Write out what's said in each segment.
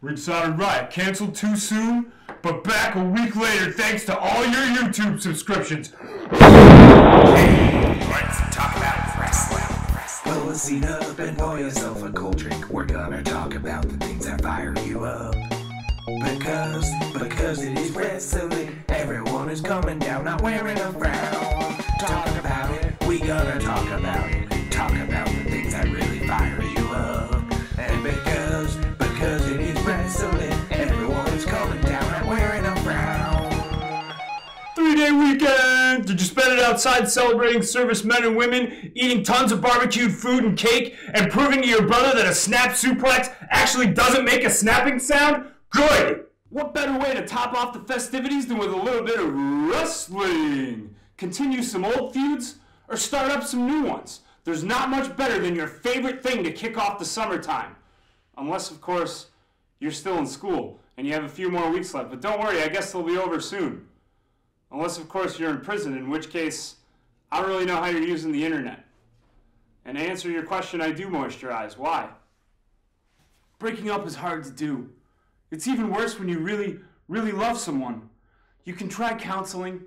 Ringside Riot canceled too soon, but back a week later thanks to all your YouTube subscriptions. Let's talk about wrestling. Pull a seat up and pour yourself a cold drink. We're gonna talk about the things that fire you up. Because it is wrestling. Everyone is coming down, not wearing a frown. Talk about it. We gonna talk about it. Talk about the things that really fire you up. And because it is wrestling, everyone is coming down, not wearing a frown. 3-day weekend! Did you spend it outside celebrating servicemen and women, eating tons of barbecued food and cake, and proving to your brother that a snap suplex actually doesn't make a snapping sound? Good! What better way to top off the festivities than with a little bit of wrestling? Continue some old feuds, or start up some new ones. There's not much better than your favorite thing to kick off the summertime. Unless, of course, you're still in school and you have a few more weeks left. But don't worry, I guess they'll be over soon. Unless, of course, you're in prison, in which case, I don't really know how you're using the internet. And to answer your question, I do moisturize. Why? Breaking up is hard to do. It's even worse when you really, really love someone. You can try counseling,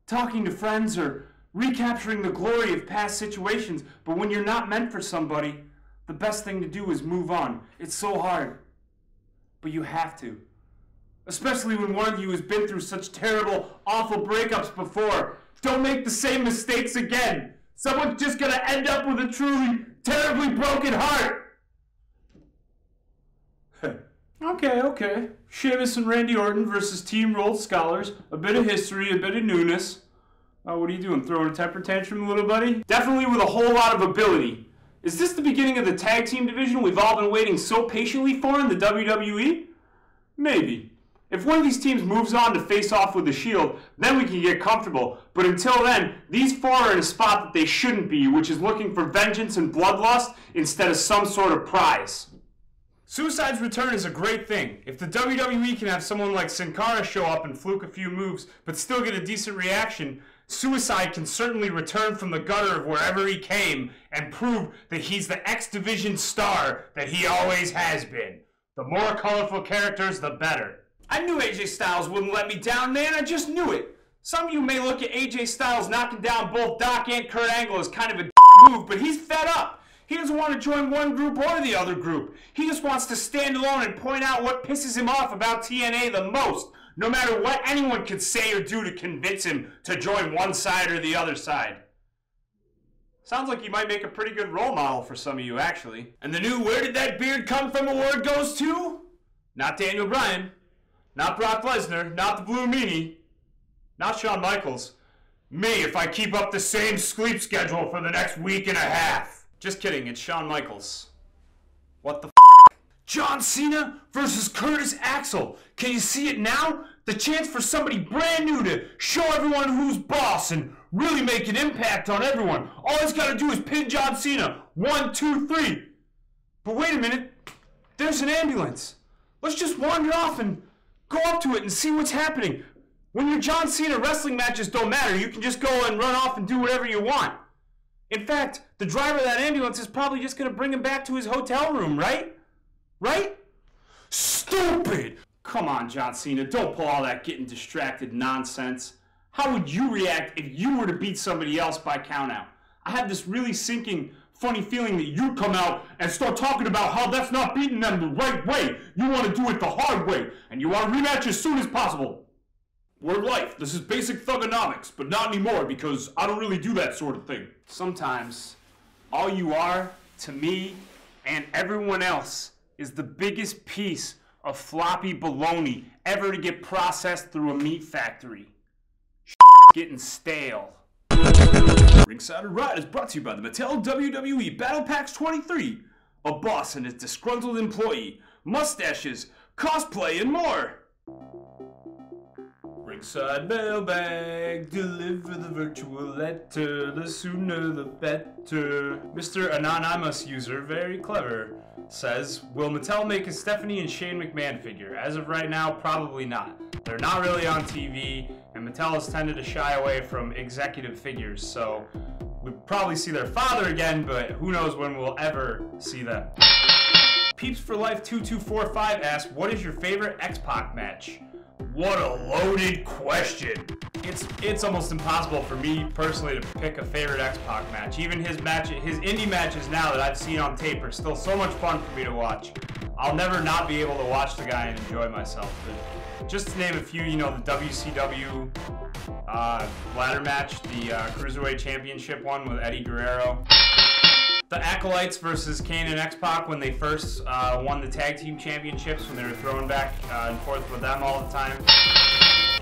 talking to friends, or recapturing the glory of past situations, but when you're not meant for somebody, the best thing to do is move on. It's so hard. But you have to. Especially when one of you has been through such terrible, awful breakups before. Don't make the same mistakes again. Someone's just gonna end up with a truly, terribly broken heart. Okay. Sheamus and Randy Orton versus Team Rolled Scholars. A bit of history, a bit of newness. What are you doing? Throwing a temper tantrum, little buddy? Definitely with a whole lot of ability. Is this the beginning of the tag team division we've all been waiting so patiently for in the WWE? Maybe. If one of these teams moves on to face off with the Shield, then we can get comfortable. But until then, these four are in a spot that they shouldn't be, which is looking for vengeance and bloodlust instead of some sort of prize. Suicide's return is a great thing. If the WWE can have someone like Sin Cara show up and fluke a few moves, but still get a decent reaction, Suicide can certainly return from the gutter of wherever he came and prove that he's the X Division star that he always has been. The more colorful characters, the better. I knew AJ Styles wouldn't let me down, man. I just knew it. Some of you may look at AJ Styles knocking down both Doc and Kurt Angle as kind of a move, but he's fed up. He doesn't want to join one group or the other group. He just wants to stand alone and point out what pisses him off about TNA the most, no matter what anyone could say or do to convince him to join one side or the other side. Sounds like he might make a pretty good role model for some of you, actually. And the new Where Did That Beard Come From award goes to? Not Daniel Bryan, not Brock Lesnar, not the Blue Meanie, not Shawn Michaels. Me, if I keep up the same sleep schedule for the next week and a half. Just kidding, it's Shawn Michaels. What the f***? John Cena versus Curtis Axel. Can you see it now? The chance for somebody brand new to show everyone who's boss and really make an impact on everyone. All he's got to do is pin John Cena. 1, 2, 3. But wait a minute. There's an ambulance. Let's just wander off and go up to it and see what's happening. When your John Cena wrestling matches don't matter, you can just go and run off and do whatever you want. In fact, the driver of that ambulance is probably just going to bring him back to his hotel room, right? Right? Stupid! Come on, John Cena, don't pull all that getting distracted nonsense. How would you react if you were to beat somebody else by countout? I have this really sinking, funny feeling that you come out and start talking about how that's not beating them the right way. You want to do it the hard way, and you want to rematch as soon as possible. We're life. This is basic thugonomics, but not anymore because I don't really do that sort of thing. Sometimes, all you are, to me, and everyone else, is the biggest piece of floppy baloney ever to get processed through a meat factory. Getting stale. Ringside Riot is brought to you by the Mattel WWE Battle Packs 23. A boss and his disgruntled employee, mustaches, cosplay, and more. Ringside mailbag, deliver the virtual letter, the sooner the better. Mr. Anonymous user, very clever, says, will Mattel make a Stephanie and Shane McMahon figure? As of right now, probably not. They're not really on TV, and Mattel has tended to shy away from executive figures, so we'll probably see their father again, but who knows when we'll ever see them. Peeps for Life 2245 asks, what is your favorite X-Pac match? What a loaded question. It's almost impossible for me personally to pick a favorite X-Pac match. Even his indie matches now that I've seen on tape are still so much fun for me to watch. I'll never not be able to watch the guy and enjoy myself. But just to name a few, you know, the WCW ladder match, the Cruiserweight Championship one with Eddie Guerrero. The Acolytes versus Kane and X-Pac when they first won the tag team championships, when they were throwing back and forth with them all the time.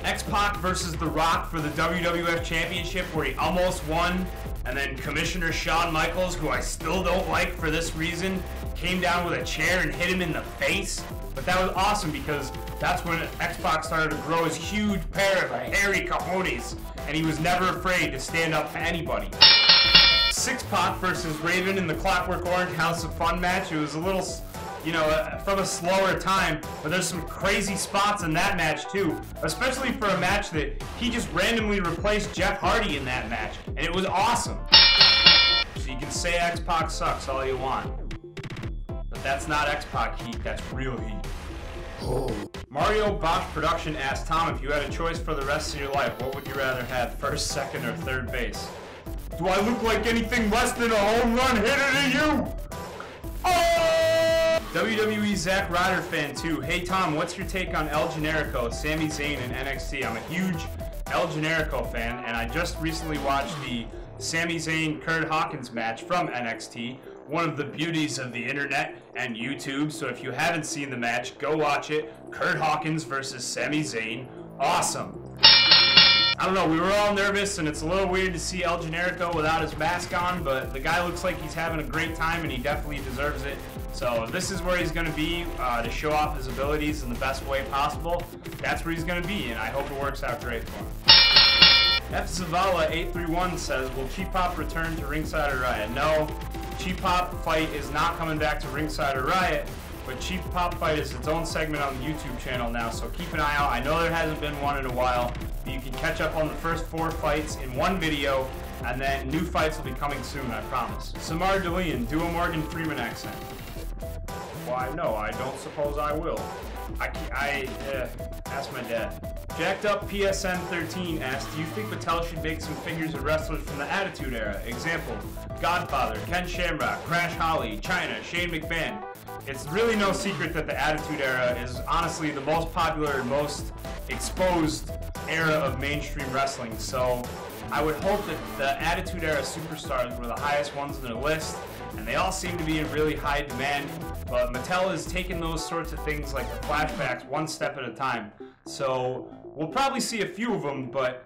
X-Pac versus The Rock for the WWF Championship where he almost won, and then Commissioner Shawn Michaels, who I still don't like for this reason, came down with a chair and hit him in the face. But that was awesome because that's when X-Pac started to grow his huge pair of hairy cojones, and he was never afraid to stand up to anybody. Six-Pac versus Raven in the Clockwork Orange House of Fun match. It was a little, you know, from a slower time, but there's some crazy spots in that match too, especially for a match that he just randomly replaced Jeff Hardy in that match, and it was awesome. So you can say X-Pac sucks all you want, but that's not X-Pac heat, that's real heat. Oh. Mario Bosch Production asked, Tom, if you had a choice for the rest of your life, what would you rather have, first, second, or third base? Do I look like anything less than a home run hitter to you? Oh! WWE Zack Ryder fan 2. Hey Tom, what's your take on El Generico, Sami Zayn, and NXT? I'm a huge El Generico fan, and I just recently watched the Sami Zayn Kurt Hawkins match from NXT. One of the beauties of the internet and YouTube, so if you haven't seen the match, go watch it. Kurt Hawkins versus Sami Zayn. Awesome. I don't know, we were all nervous, and it's a little weird to see El Generico without his mask on, but the guy looks like he's having a great time, and he definitely deserves it. So this is where he's going to be to show off his abilities in the best way possible. That's where he's going to be, and I hope it works out great for him. F Zavala 831 says, will Cheap Pop return to Ringside or Riot? No, Cheap Pop Fight is not coming back to Ringside or Riot, but Cheap Pop Fight is its own segment on the YouTube channel now, so keep an eye out. I know there hasn't been one in a while, but you can catch up on the first 4 fights in one video, and then new fights will be coming soon, I promise. Samar DeLeon, do a Morgan Freeman accent. Why, no, I don't suppose I will. Ask my dad. Jacked Up PSN 13 asked, do you think Mattel should make some figures of wrestlers from the Attitude Era? Example, Godfather, Ken Shamrock, Crash Holly, Chyna, Shane McMahon. It's really no secret that the Attitude Era is honestly the most popular and most exposed era of mainstream wrestling, so I would hope that the Attitude Era superstars were the highest ones on their list, and they all seem to be in really high demand, but Mattel has taken those sorts of things like the flashbacks one step at a time, so we'll probably see a few of them, but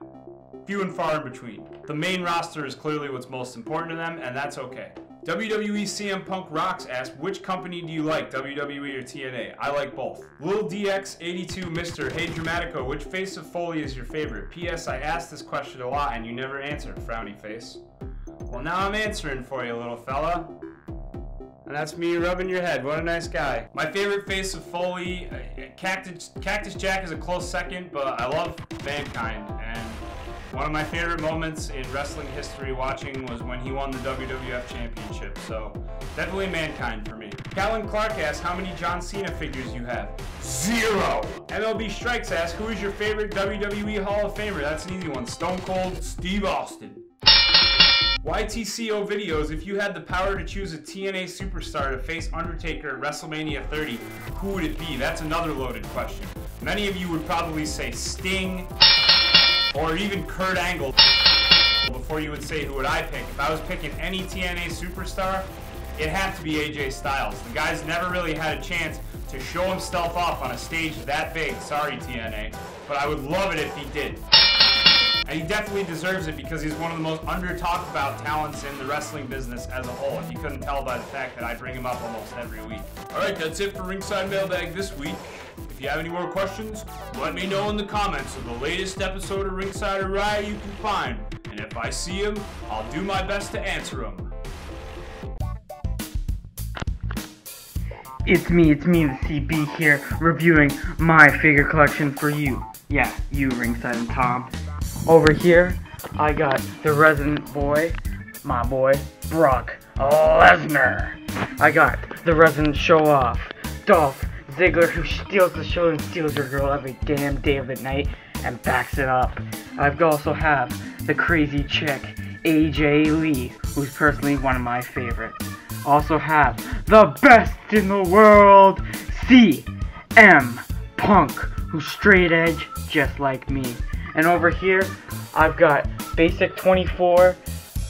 few and far in between. The main roster is clearly what's most important to them, and that's okay. WWE CM Punk Rocks asked, which company do you like, WWE or TNA? I like both. Lil DX82 Mr. Hey Dramatico, which face of Foley is your favorite? P.S. I asked this question a lot and you never answered, frowny face. Well, now I'm answering for you, little fella. And that's me rubbing your head. What a nice guy. My favorite face of Foley, Cactus Jack is a close second, but I love Mankind. And one of my favorite moments in wrestling history watching was when he won the WWF Championship, so definitely Mankind for me. Calvin Clark asks, how many John Cena figures you have? 0! MLB Strikes asks, who is your favorite WWE Hall of Famer? That's an easy one. Stone Cold Steve Austin. YTCO Videos, if you had the power to choose a TNA superstar to face Undertaker at WrestleMania 30, who would it be? That's another loaded question. Many of you would probably say Sting, or even Kurt Angle, before you would say who would I pick. If I was picking any TNA superstar, it'd have to be AJ Styles. The guy's never really had a chance to show himself off on a stage that big. Sorry, TNA, but I would love it if he did. And he definitely deserves it because he's one of the most under-talked about talents in the wrestling business as a whole. If you couldn't tell by the fact that I bring him up almost every week. Alright, that's it for Ringside Mailbag this week. If you have any more questions, let me know in the comments of the latest episode of Ringside or Riot you can find. And if I see them, I'll do my best to answer them. It's me, the CB here, reviewing my figure collection for you. Yeah, you, Ringside and Tom. Over here, I got the resident boy, my boy, Brock Lesnar. I got the resident show-off, Dolph Ziggler, who steals the show and steals your girl every damn day of the night and backs it up. I also have the crazy chick, AJ Lee, who's personally one of my favorites. Also have the best in the world, CM Punk, who's straight edge just like me. And over here, I've got Basic 24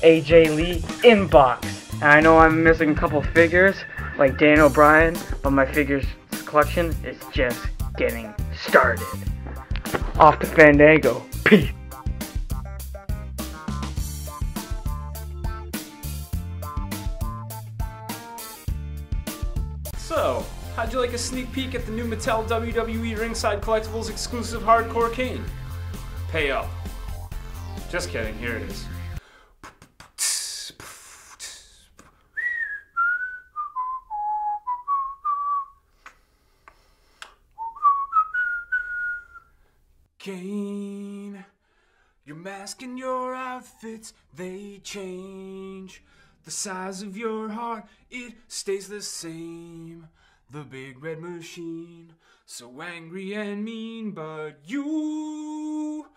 AJ Lee Inbox. And I know I'm missing a couple figures, like Dan O'Brien, but my figures collection is just getting started. Off to Fandango. Peace. So, how'd you like a sneak peek at the new Mattel WWE Ringside Collectibles exclusive hardcore cane? Pay up. Just kidding, here it is. Kane, your mask and your outfits, they change. The size of your heart, it stays the same. The big red machine, so angry and mean, but you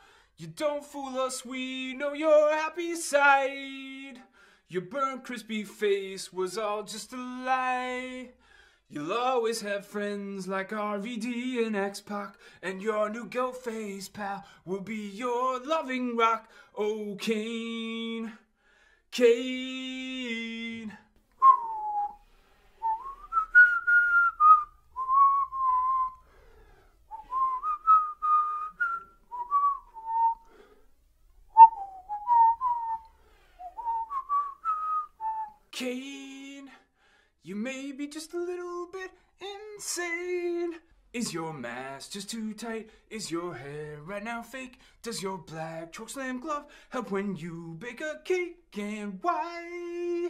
don't fool us, we know your happy side. Your burnt crispy face was all just a lie. You'll always have friends like RVD and X-Pac, and your new go-face pal will be your loving rock. Oh, Kane, Kane. Kane, you may be just a little bit insane. Is your mask just too tight? Is your hair right now fake? Does your black chokeslam glove help when you bake a cake? And why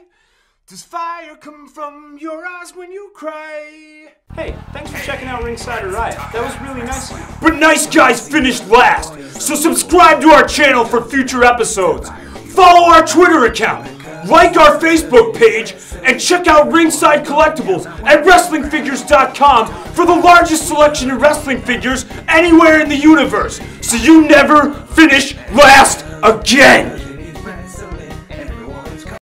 does fire come from your eyes when you cry? Hey, thanks for checking out Ringside Riot. That was really nice of you. But nice guys finished last, so subscribe to our channel for future episodes. Follow our Twitter account, like our Facebook page, and check out Ringside Collectibles at WrestlingFigures.com for the largest selection of wrestling figures anywhere in the universe, so you never finish last again!